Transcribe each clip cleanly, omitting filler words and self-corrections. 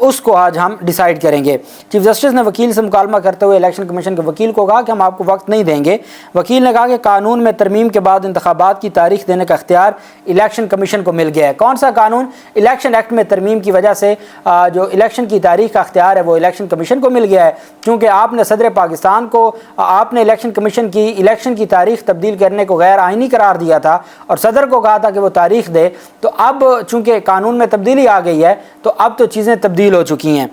اس کو آج ہم ڈیسائیڈ کریں گے۔ چیف جسٹس نے وکیل سے مکالمہ کرتے ہوئے الیکشن کمیشن کے وکیل کو کہا کہ ہم آپ کو وقت نہیں دیں گے۔ وکیل نے کہا کہ قانون میں ترمیم کے بعد انتخابات کی تاریخ دینے کا اختیار الیکشن کمیشن کو مل گیا ہے۔ کون سا قانون؟ الیکشن ایکٹ میں ترمیم کی وجہ سے جو الیکشن کی تاریخ کا اختیار ہے وہ الیکشن کمیشن کو مل گیا ہے، کیونکہ آپ نے صدر پاکستان کو آپ نے الیکشن کمیشن کی الیکشن کی تاریخ تبدیل کرنے کو غیر آئینی قرار دیا تھا اور صدر کو کہا تھا کہ وہ تاریخ دے، تو اب چونکہ قانون میں تبدیلی آ گئی ہے تو اب تو چیزیں تبدیل ہو چکی ہیں۔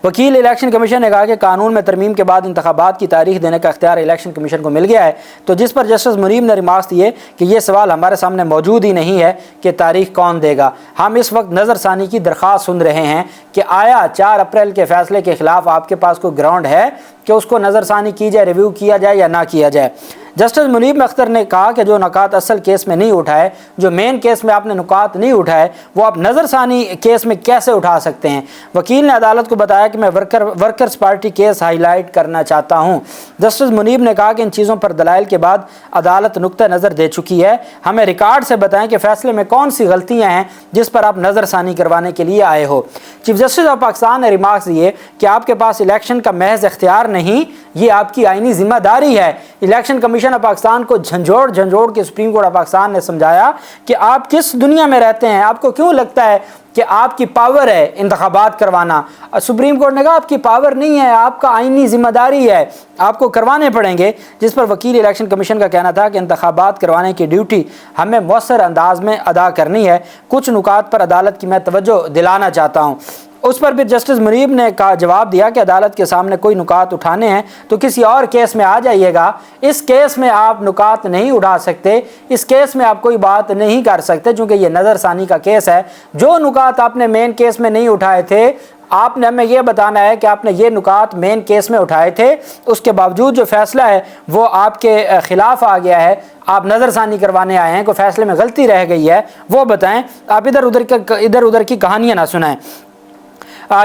وکیل الیکشن کمیشن نے کہا کہ قانون میں ترمیم کے بعد انتخابات کی تاریخ دینے کا اختیار الیکشن کمیشن کو مل گیا ہے، تو جس پر جسٹس منیب نے ریمارکس دیے کہ یہ سوال ہمارے سامنے موجود ہی نہیں ہے کہ تاریخ کون دے گا۔ ہم اس وقت نظر ثانی کی درخواست سن رہے ہیں کہ آیا 4 اپریل کے فیصلے کے خلاف آپ کے پاس کوئی گراؤنڈ ہے کہ اس کو نظر ثانی کی جائے، ریویو کیا جائے یا نہ کیا جائے۔ جسٹس منیب اختر نے کہا کہ جو نکات اصل کیس میں نہیں اٹھائے، جو مین کیس میں آپ نے نکات نہیں اٹھائے، وہ آپ نظر ثانی کیس میں کیسے اٹھا سکتے ہیں؟ وکیل نے عدالت کو بتایا کہ میں workers party case high light کرنا چاہتا ہوں۔ جسٹس منیب نے کہا کہ ان چیزوں پر دلائل کے بعد عدالت نقطہ نظر دے چکی ہے، ہمیں ریکارڈ سے بتائیں کہ فیصلے میں کون سی غلطیاں ہیں جس پر آپ نظر ثانی کروانے کے لیے آئے ہو۔ چیف جسٹس آف پاکستان نے ریمارکس دیے کہ آپ کے پاس الیکشن کا محض اختیار نہیں، یہ آپ کی آئینی ذمہ داری ہے۔ الیکشن کمیشن آف پاکستان کو جھنجھوڑ کے سپریم کورٹ آف پاکستان نے سمجھایا کہ آپ کس دنیا میں رہتے ہیں، آپ کو کیوں لگتا ہے کہ آپ کی پاور ہے انتخابات کروانا؟ سپریم کورٹ نے کہا آپ کی پاور نہیں ہے، آپ کا آئینی ذمہ داری ہے، آپ کو کروانے پڑیں گے، جس پر وکیل الیکشن کمیشن کا کہنا تھا کہ انتخابات کروانے کی ڈیوٹی ہمیں مؤثر انداز میں ادا کرنی ہے۔ کچھ نکات پر عدالت کی میں توجہ دلانا چاہتا ہوں۔ اس پر بھی جسٹس منیب نے جواب دیا کہ عدالت کے سامنے کوئی نکات اٹھانے ہیں تو کسی اور کیس میں آ جائیے گا، اس کیس میں آپ نکات نہیں اٹھا سکتے، اس کیس میں آپ کوئی بات نہیں کر سکتے چونکہ یہ نظر ثانی کا کیس ہے۔ جو نکات آپ نے مین کیس میں نہیں اٹھائے تھے، آپ نے ہمیں یہ بتانا ہے کہ آپ نے یہ نکات مین کیس میں اٹھائے تھے، اس کے باوجود جو فیصلہ ہے وہ آپ کے خلاف آ گیا ہے، آپ نظر ثانی کروانے آئے ہیں، کوئی فیصلے میں غلطی رہ گئی ہے وہ بتائیں، آپ ادھر ادھر کی کہانیاں نہ سنائیں۔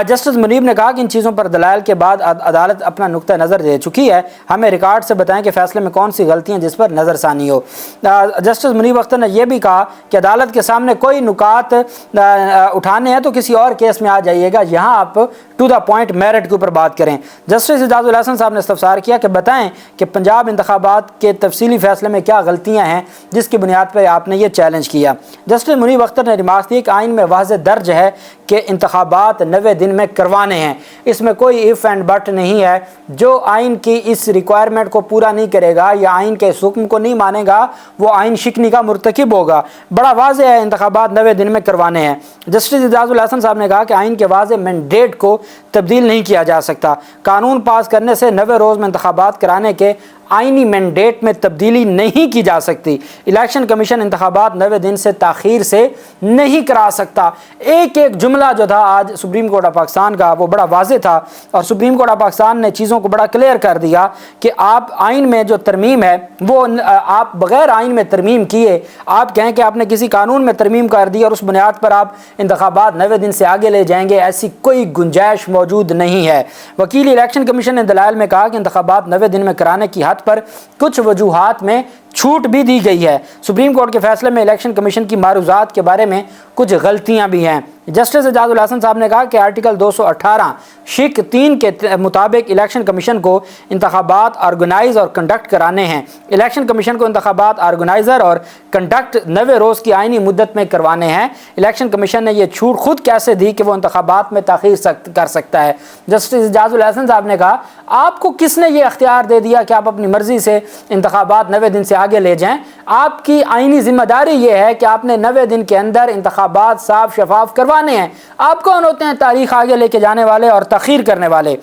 جسٹس منیب نے کہا کہ ان چیزوں پر دلائل کے بعد عدالت اپنا نقطہ نظر دے چکی ہے، ہمیں ریکارڈ سے بتائیں کہ فیصلے میں کون سی غلطیاں جس پر نظر ثانی ہو۔ جسٹس منیب اختر نے یہ بھی کہا کہ عدالت کے سامنے کوئی نکات اٹھانے ہیں تو کسی اور کیس میں آ جائیے گا، یہاں آپ ٹو دا پوائنٹ میرٹ کے اوپر بات کریں۔ جسٹس اعجاز الحسن صاحب نے استفسار کیا کہ بتائیں کہ پنجاب انتخابات کے تفصیلی فیصلے میں کیا غلطیاں ہیں جس کی بنیاد پر آپ نے یہ چیلنج کیا۔ جسٹس منیب اختر نے ریمارکس دی کہ آئین میں واضح درج ہے کہ انتخابات 90 دن میں کروانے ہیں، اس میں کوئی ایف اینڈ بٹ نہیں ہے۔ جو آئین کی اس ریکوائرمنٹ کو پورا نہیں کرے گا یا آئین کے اس حکم کو نہیں مانے گا وہ آئین شکنی کا مرتکب ہوگا۔ بڑا واضح ہے انتخابات 90 دن میں کروانے ہیں۔ جسٹس اعجاز الحسن صاحب نے کہا کہ آئین کے واضح مینڈیٹ کو تبدیل نہیں کیا جا سکتا، قانون پاس کرنے سے 90 روز میں انتخابات کرانے کے آئینی مینڈیٹ میں تبدیلی نہیں کی جا سکتی۔ الیکشن کمیشن انتخابات 90 دن سے تاخیر سے نہیں کرا سکتا۔ ایک جملہ جو تھا آج سپریم کورٹ آف پاکستان کا وہ بڑا واضح تھا اور سپریم کورٹ آف پاکستان نے چیزوں کو بڑا کلیئر کر دیا کہ آپ آئین میں جو ترمیم ہے وہ آپ بغیر آئین میں ترمیم کیے آپ کہیں کہ آپ نے کسی قانون میں ترمیم کر دی اور اس بنیاد پر آپ انتخابات 90 دن سے آگے لے جائیں گے، ایسی کوئی گنجائش موجود نہیں ہے۔ وکیل الیکشن کمیشن نے دلائل میں کہا کہ انتخابات 90 دن میں کرانے کی حد پر کچھ وجوہات میں چھوٹ بھی دی گئی ہے۔ سپریم کورٹ کے فیصلے میں الیکشن کمیشن کی معروضات کے بارے میں کچھ غلطیاں بھی ہیں۔ جسٹس اعجاز الحسن صاحب نے کہا کہ آرٹیکل 218 شق 3 کے مطابق الیکشن کمیشن کو انتخابات آرگنائز اور کنڈکٹ کرانے ہیں۔ الیکشن کمیشن کو انتخابات آرگنائزر اور کنڈکٹ 90 روز کی آئینی مدت میں کروانے ہیں۔ الیکشن کمیشن نے یہ چھوٹ خود کیسے دی کہ وہ انتخابات میں تاخیر کر سکتا ہے؟ جسٹس اعجاز الحسن صاحب نے کہا آپ کو کس نے یہ اختیار دے دیا کہ آپ اپنی مرضی سے انتخابات 90 دن سے آگے لے جائیں؟ آپ کی آئینی ذمہ داری یہ ہے کہ آپ نے 90 دن کے اندر انتخابات صاف شفاف کروانے ہیں۔ آپ کون ہوتے ہیں تاریخ آگے لے کے جانے والے اور تاخیر کرنے والے؟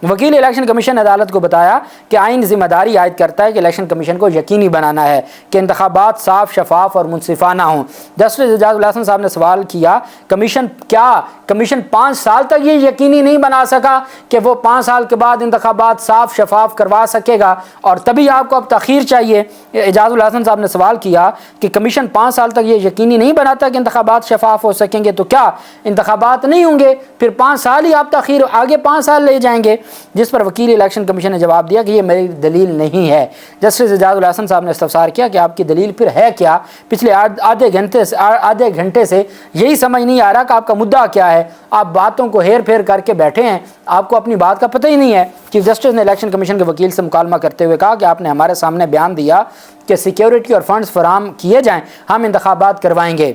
وکیل الیکشن کمیشن نے عدالت کو بتایا کہ آئین ذمہ داری عائد کرتا ہے کہ الیکشن کمیشن کو یقینی بنانا ہے کہ انتخابات صاف شفاف اور منصفانہ ہوں۔ جسٹس اعجاز الحسن صاحب نے سوال کیا کمیشن 5 سال تک یہ یقینی نہیں بنا سکا کہ وہ 5 سال کے بعد انتخابات صاف شفاف کروا سکے گا اور تبھی آپ کو اب تاخیر چاہیے؟ اعجاز الحسن صاحب نے سوال کیا کہ کمیشن 5 سال تک یہ یقینی نہیں بناتا کہ انتخابات شفاف ہو سکیں گے تو کیا انتخابات نہیں ہوں گے؟ پھر 5 سال ہی آپ تاخیر آگے 5 سال لے جائیں گے؟ جس پر وکیل الیکشن کمیشن نے جواب دیا کہ یہ میری دلیل نہیں ہے۔ جسٹس اعجاز الحسن صاحب نے استفسار کیا کہ آپ کی دلیل پھر ہے کیا؟ پچھلے آدھے گھنٹے سے یہی سمجھ نہیں آ رہا کہ آپ کا مدعا کیا ہے، آپ باتوں کو ہیر پھیر کر کے بیٹھے ہیں، آپ کو اپنی بات کا پتہ ہی نہیں ہے۔ چیف جسٹس نے الیکشن کمیشن کے وکیل سے مکالمہ کرتے ہوئے کہا کہ آپ نے ہمارے سامنے بیان دیا کہ سیکیورٹی اور فنڈز فراہم کیے جائیں، ہم انتخابات کروائیں گے۔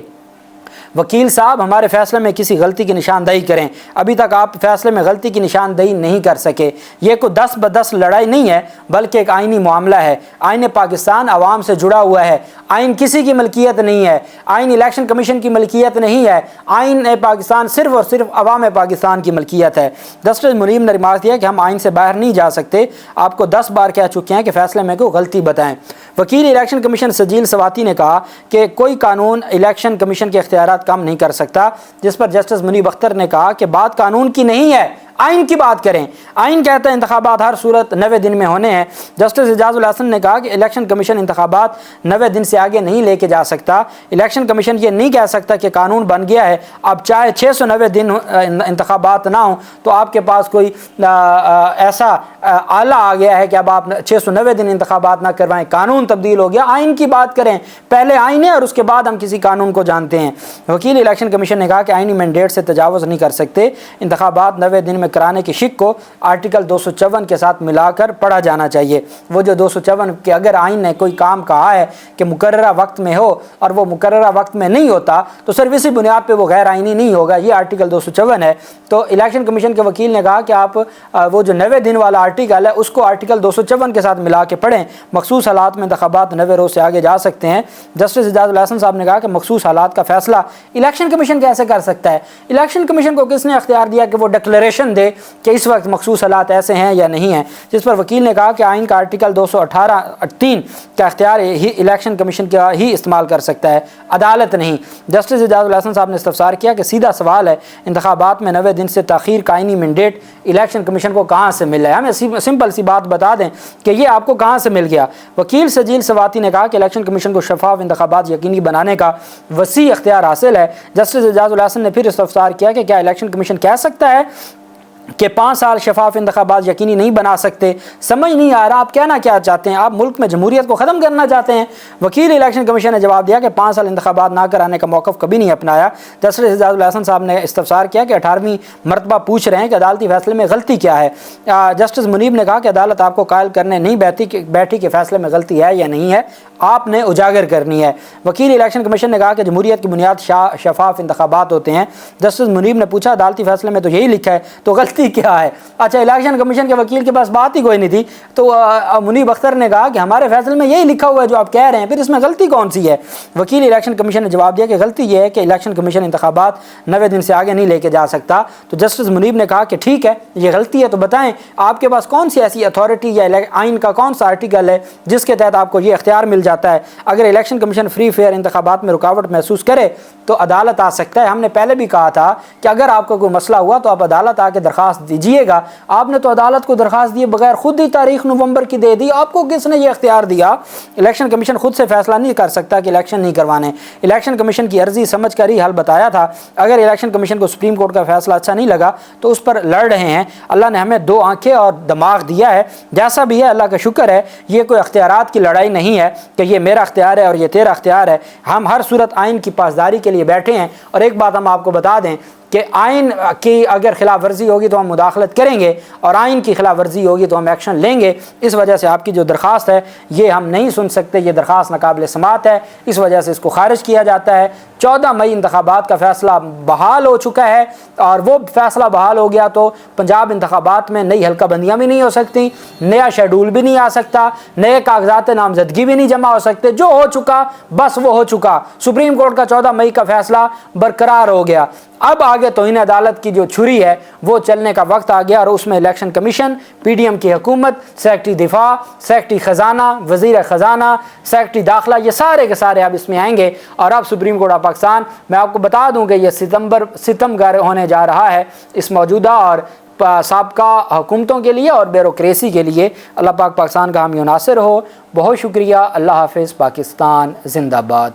وکیل صاحب ہمارے فیصلے میں کسی غلطی کی نشاندہی کریں، ابھی تک آپ فیصلے میں غلطی کی نشاندہی نہیں کر سکے۔ یہ کوئی 10 بدس لڑائی نہیں ہے بلکہ ایک آئینی معاملہ ہے۔ آئین پاکستان عوام سے جڑا ہوا ہے، آئین کسی کی ملکیت نہیں ہے، آئین الیکشن کمیشن کی ملکیت نہیں ہے، آئین پاکستان صرف اور صرف عوام پاکستان کی ملکیت ہے۔ جسٹس منیب نے ریمارک دیا کہ ہم آئین سے باہر نہیں جا سکتے، آپ کو 10 بار کہہ چکے ہیں کہ فیصلے میں کوئی غلطی بتائیں۔ وکیل الیکشن کمیشن سجیل سواتی نے کہا کہ کوئی قانون الیکشن کمیشن کے اختیارات کم نہیں کر سکتا، جس پر جسٹس منیب اختر نے کہا کہ بات قانون کی نہیں ہے، آئین کی بات کریں۔ آئین کہتا ہے انتخابات ہر صورت 90 دن میں ہونے ہیں۔ جسٹس اعجاز الحسن نے کہا کہ الیکشن کمیشن انتخابات 90 دن سے آگے نہیں لے کے جا سکتا۔ الیکشن کمیشن یہ نہیں کہہ سکتا کہ قانون بن گیا ہے، اب چاہے 690 دن انتخابات نہ ہوں تو آپ کے پاس کوئی ایسا آلہ آ گیا ہے کہ اب آپ 690 دن انتخابات نہ کروائیں، قانون تبدیل ہو گیا۔ آئین کی بات کریں، پہلے آئین ہے اور اس کے بعد ہم کسی قانون کو جانتے ہیں۔ وکیل الیکشن کمیشن نے کہا کہ آئینی مینڈیٹ سے تجاوز نہیں کر سکتے، انتخابات 90 دن میں کرانے کی شک کو آرٹیکل 254 کے ساتھ ملا کر پڑھا جانا چاہیے۔ وہ جو 254 کہ اگر آئین نے کوئی کام کہا ہے کہ مقررہ وقت میں ہو اور وہ مقررہ وقت میں نہیں ہوتا تو صرف اسی بنیاد پہ وہ غیر آئینی نہیں ہوگا، یہ آرٹیکل 254 ہے۔ تو الیکشن کمیشن کے وکیل نے کہا کہ آپ وہ جو 90 دن والا آرٹیکل ہے اس کو آرٹیکل 254 کے ساتھ ملا کے پڑھیں، مخصوص حالات میں انتخابات 90 روز سے آگے جا سکتے ہیں۔ جسٹس اعجاز الحسن صاحب نے کہا کہ مخصوص حالات کا فیصلہ الیکشن کمیشن کیسے کر سکتا ہے؟ الیکشن کمیشن کو کس نے اختیار دیا کہ وہ ڈکلیریشن دے کہ اس وقت مخصوص حالات ایسے ہیں یا نہیں ہیں؟ جس پر وکیل نے کہا کہ آئین کا آرٹیکل 218(3) کا اختیار ہی الیکشن کمیشن کا ہی استعمال کر سکتا ہے، عدالت نہیں۔ جسٹس اعجاز الحسن صاحب نے استفسار کیا کہ سیدھا سوال ہے، انتخابات میں 90 دن سے تاخیر کا آئینی مینڈیٹ الیکشن کمیشن کو کہاں سے ملا ہے؟ ہمیں سمپل سی بات بتا دیں کہ یہ آپ کو کہاں سے مل گیا؟ وکیل سجیل سواتی نے کہا کہ الیکشن کمیشن کو شفاف انتخابات یقینی بنانے کا وسیع اختیار حاصل ہے۔ جسٹس اعجاز الحسن نے پھر استفسار کیا کہ کیا الیکشن کمیشن کہہ سکتا ہے کہ 5 سال شفاف انتخابات یقینی نہیں بنا سکتے؟ سمجھ نہیں آ رہا آپ کہنا کیا چاہتے ہیں، آپ ملک میں جمہوریت کو ختم کرنا چاہتے ہیں؟ وکیل الیکشن کمیشن نے جواب دیا کہ 5 سال انتخابات نہ کرانے کا موقف کبھی نہیں اپنایا۔ جسٹس اعجاز الحسن صاحب نے استفسار کیا کہ 18ویں مرتبہ پوچھ رہے ہیں کہ عدالتی فیصلے میں غلطی کیا ہے۔ جسٹس منیب نے کہا کہ عدالت آپ کو قائل کرنے نہیں بیٹھی کہ فیصلے میں غلطی ہے یا نہیں ہے، آپ نے اجاگر کرنی ہے۔ وکیل الیکشن کمیشن نے کہا کہ جمہوریت کی بنیاد شفاف انتخابات ہوتے ہیں۔ جسٹس منیب نے پوچھا عدالتی فیصلے میں تو یہی لکھا ہے، تو غلطی کیا ہے؟ اچھا، الیکشن کمیشن کے وکیل کے پاس بات ہی کوئی نہیں تھی، تو منیب اختر نے کہا کہ ہمارے فیصلے میں یہی لکھا ہوا ہے جو آپ کہہ رہے ہیں، پھر اس میں غلطی کون سی ہے؟ وکیل الیکشن کمیشن نے جواب دیا کہ غلطی یہ ہے کہ الیکشن کمیشن انتخابات 90 دن سے آگے نہیں لے کے جا سکتا۔ تو جسٹس منیب نے کہا کہ ٹھیک ہے، یہ غلطی ہے تو بتائیں آپ کے پاس کون سی ایسی اتھارٹی یا آئین کا کون سا آرٹیکل ہے جس کے تحت آپ کو یہ اختیار مل جاتا ہے؟ اگر الیکشن کمیشن فری فیئر انتخابات میں رکاوٹ محسوس کرے تو عدالت آ سکتا ہے۔ ہم نے پہلے بھی کہا تھا کہ اگر آپ کو کوئی مسئلہ ہوا تو آپ عدالت آ کے درخواست دیجیے گا۔ آپ نے تو عدالت کو درخواست دیے بغیر خود ہی تاریخ نومبر کی دے دی، آپ کو کس نے یہ اختیار دیا؟ الیکشن کمیشن خود سے فیصلہ نہیں کر سکتا کہ الیکشن نہیں کروانے۔ الیکشن کمیشن کی عرضی سمجھ کر ہی حل بتایا تھا۔ اگر الیکشن کمیشن کو سپریم کورٹ کا فیصلہ اچھا نہیں لگا تو اس پر لڑ رہے ہیں۔ اللہ نے ہمیں 2 آنکھیں اور دماغ دیا ہے، جیسا بھی ہے اللہ کا شکر ہے۔ یہ کوئی اختیارات کی لڑائی نہیں ہے کہ یہ میرا اختیار ہے اور یہ تیرا اختیار ہے۔ ہم ہر صورت آئین کی پاسداری کے لیے بیٹھے ہیں۔ اور ایک بات ہم آپ کو بتا دیں کہ آئین کی اگر خلاف ورزی ہوگی تو ہم مداخلت کریں گے اور آئین کی خلاف ورزی ہوگی تو ہم ایکشن لیں گے۔ اس وجہ سے آپ کی جو درخواست ہے یہ ہم نہیں سن سکتے، یہ درخواست ناقابل سماعت ہے، اس وجہ سے اس کو خارج کیا جاتا ہے۔ 14 مئی انتخابات کا فیصلہ بحال ہو چکا ہے اور وہ فیصلہ بحال ہو گیا تو پنجاب انتخابات میں نئی حلقہ بندیاں بھی نہیں ہو سکتی، نیا شیڈول بھی نہیں آ سکتا، نئے کاغذات نامزدگی بھی نہیں جمع ہو سکتے۔ جو ہو چکا بس وہ ہو چکا۔ سپریم کورٹ کا 14 مئی کا فیصلہ برقرار ہو گیا۔ اب آگے توہین عدالت کی جو چھری ہے وہ چلنے کا وقت آ گیا اور اس میں election commission, P D M کی حکومت، سیکرٹری دفاع، سیکرٹری خزانہ، وزیر خزانہ، سیکرٹری داخلہ، یہ سارے کے سارے اب اس میں آئیں گے۔ اور اب سپریم کورٹ آف پاکستان، میں آپ کو بتا دوں کہ یہ ستم گار ہونے جا رہا ہے اس موجودہ اور سابقہ حکومتوں کے لیے اور بیوروکریسی کے لیے۔ اللہ پاک پاکستان کا حامی و ناصر ہو۔ بہت شکریہ۔ اللہ حافظ۔ پاکستان زندہ باد۔